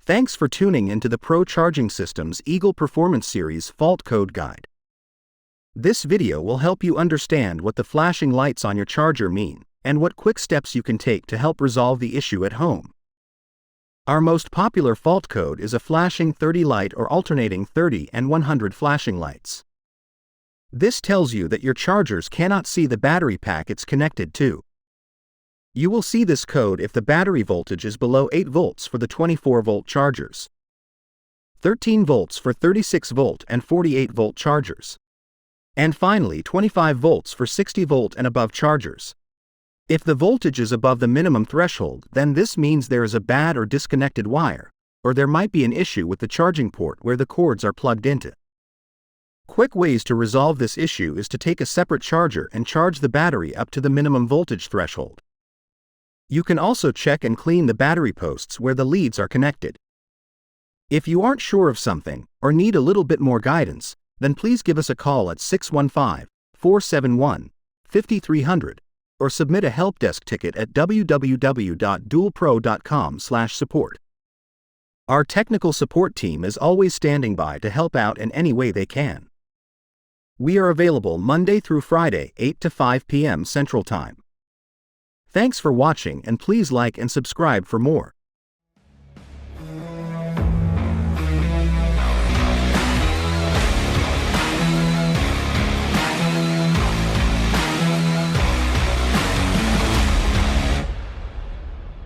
Thanks for tuning into the Pro Charging Systems Eagle Performance Series Fault Code Guide. This video will help you understand what the flashing lights on your charger mean, and what quick steps you can take to help resolve the issue at home. Our most popular fault code is a flashing 30 light or alternating 30 and 100 flashing lights. This tells you that your chargers cannot see the battery pack it's connected to. You will see this code if the battery voltage is below 8 volts for the 24-volt chargers, 13 volts for 36-volt and 48-volt chargers, and finally 25 volts for 60-volt and above chargers. If the voltage is above the minimum threshold, then this means there is a bad or disconnected wire, or there might be an issue with the charging port where the cords are plugged into. Quick ways to resolve this issue is to take a separate charger and charge the battery up to the minimum voltage threshold. You can also check and clean the battery posts where the leads are connected. If you aren't sure of something, or need a little bit more guidance, then please give us a call at 615-471-5300, or submit a help desk ticket at www.dualpro.com/support. Our technical support team is always standing by to help out in any way they can. We are available Monday through Friday, 8 to 5 p.m. Central Time. Thanks for watching, and please like and subscribe for more.